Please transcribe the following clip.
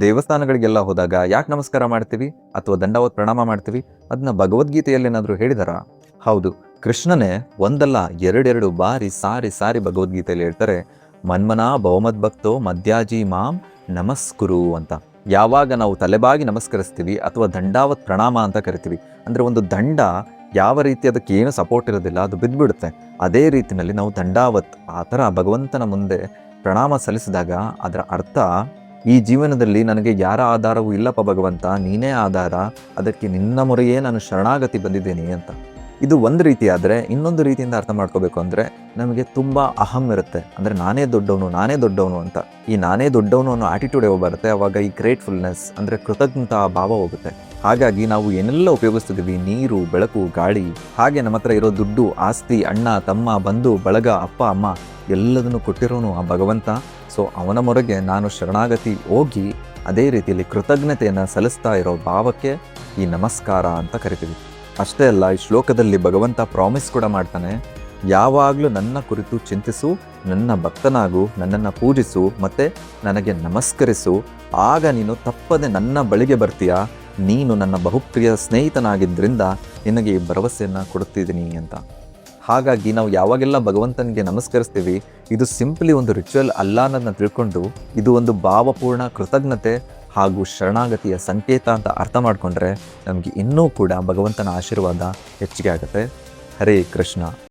ದೇವಸ್ಥಾನಗಳಿಗೆಲ್ಲ ಹೋದಾಗ ಯಾಕೆ ನಮಸ್ಕಾರ ಮಾಡ್ತೀವಿ ಅಥವಾ ದಂಡವತ್ ಪ್ರಣಾಮ ಮಾಡ್ತೀವಿ? ಅದನ್ನ ಭಗವದ್ಗೀತೆಯಲ್ಲಿ ಏನಾದರೂ ಹೇಳಿದಾರಾ? ಹೌದು, ಕೃಷ್ಣನೇ ಒಂದಲ್ಲ ಎರಡೆರಡು ಬಾರಿ ಸಾರಿ ಸಾರಿ ಭಗವದ್ಗೀತೆಯಲ್ಲಿ ಹೇಳ್ತಾರೆ, ಮನ್ಮನಾ ಭಕ್ತೋ ಮಧ್ಯಾಜಿ ಮಾಂ ನಮಸ್ಕುರು ಅಂತ. ಯಾವಾಗ ನಾವು ತಲೆಬಾಗಿ ನಮಸ್ಕರಿಸ್ತೀವಿ ಅಥವಾ ದಂಡಾವತ್ ಪ್ರಣಾಮ ಅಂತ ಕರಿತೀವಿ, ಅಂದರೆ ಒಂದು ದಂಡ ಯಾವ ರೀತಿ ಅದಕ್ಕೆ ಏನು ಸಪೋರ್ಟ್ ಇರೋದಿಲ್ಲ, ಅದು ಬಿದ್ದುಬಿಡುತ್ತೆ. ಅದೇ ರೀತಿಯಲ್ಲಿ ನಾವು ದಂಡಾವತ್ ಆ ಥರ ಭಗವಂತನ ಮುಂದೆ ಪ್ರಣಾಮ ಸಲ್ಲಿಸಿದಾಗ ಅದರ ಅರ್ಥ, ಈ ಜೀವನದಲ್ಲಿ ನನಗೆ ಯಾರ ಆಧಾರವೂ ಇಲ್ಲಪ್ಪ ಭಗವಂತ, ನೀನೇ ಆಧಾರ, ಅದಕ್ಕೆ ನಿನ್ನ ಮೊರೆಯೇ ನಾನು ಶರಣಾಗತಿ ಬಂದಿದ್ದೀನಿ ಅಂತ. ಇದು ಒಂದು ರೀತಿ. ಆದರೆ ಇನ್ನೊಂದು ರೀತಿಯಿಂದ ಅರ್ಥ ಮಾಡ್ಕೋಬೇಕು ಅಂದರೆ, ನಮಗೆ ತುಂಬ ಅಹಂ ಇರುತ್ತೆ, ಅಂದರೆ ನಾನೇ ದೊಡ್ಡವನು ಅಂತ. ಈ ನಾನೇ ದೊಡ್ಡವನು ಅನ್ನೋ ಆಟಿಟ್ಯೂಡ್ ಯಾವ ಬರುತ್ತೆ, ಅವಾಗ ಈ ಗ್ರೇಟ್ಫುಲ್ನೆಸ್ ಅಂದರೆ ಕೃತಜ್ಞತಾ ಭಾವ ಹೋಗುತ್ತೆ. ಹಾಗಾಗಿ ನಾವು ಏನೆಲ್ಲ ಉಪಯೋಗಿಸ್ತಿದ್ದೀವಿ, ನೀರು, ಬೆಳಕು, ಗಾಳಿ, ಹಾಗೆ ನಮ್ಮ ಹತ್ರ ಇರೋ ದುಡ್ಡು, ಆಸ್ತಿ, ಅಣ್ಣ, ತಮ್ಮ, ಬಂಧು, ಬಳಗ, ಅಪ್ಪ, ಅಮ್ಮ ಎಲ್ಲದನ್ನು ಕೊಟ್ಟಿರೋನು ಆ ಭಗವಂತ. ಸೊ ಅವನ ಮೊರೆಗೆ ನಾನು ಶರಣಾಗತಿ ಹೋಗಿ ಅದೇ ರೀತಿಯಲ್ಲಿ ಕೃತಜ್ಞತೆಯನ್ನು ಸಲ್ಲಿಸ್ತಾ ಇರೋ ಭಾವಕ್ಕೆ ಈ ನಮಸ್ಕಾರ ಅಂತ ಕರಿತೀವಿ. ಅಷ್ಟೇ ಅಲ್ಲ, ಈ ಶ್ಲೋಕದಲ್ಲಿ ಭಗವಂತ ಪ್ರಾಮಿಸ್ ಕೂಡ ಮಾಡ್ತಾನೆ, ಯಾವಾಗಲೂ ನನ್ನ ಕುರಿತು ಚಿಂತಿಸು, ನನ್ನ ಭಕ್ತನಾಗು, ನನ್ನನ್ನು ಪೂಜಿಸು, ಮತ್ತು ನನಗೆ ನಮಸ್ಕರಿಸು, ಆಗ ನೀನು ತಪ್ಪದೆ ನನ್ನ ಬಳಿಗೆ ಬರ್ತೀಯಾ, ನೀನು ನನ್ನ ಬಹುಪ್ರಿಯ ಸ್ನೇಹಿತನಾಗಿದ್ದರಿಂದ ನಿನಗೆ ಈ ಭರವಸೆಯನ್ನು ಕೊಡುತ್ತಿದ್ದೀನಿ ಅಂತ. ಹಾಗಾಗಿ ನಾವು ಯಾವಾಗೆಲ್ಲ ಭಗವಂತನಿಗೆ ನಮಸ್ಕರಿಸ್ತೀವಿ, ಇದು ಸಿಂಪಲಿ ಒಂದು ರಿಚುವಲ್ ಅಲ್ಲ ಅನ್ನೋದನ್ನ ತಿಳ್ಕೊಂಡು, ಇದು ಒಂದು ಭಾವಪೂರ್ಣ ಕೃತಜ್ಞತೆ ಹಾಗೂ ಶರಣಾಗತಿಯ ಸಂಕೇತ ಅಂತ ಅರ್ಥ ಮಾಡಿಕೊಂಡ್ರೆ ನಮಗೆ ಇನ್ನೂ ಕೂಡ ಭಗವಂತನ ಆಶೀರ್ವಾದ ಹೆಚ್ಚಿಗೆ ಆಗುತ್ತೆ. ಹರೇ ಕೃಷ್ಣ.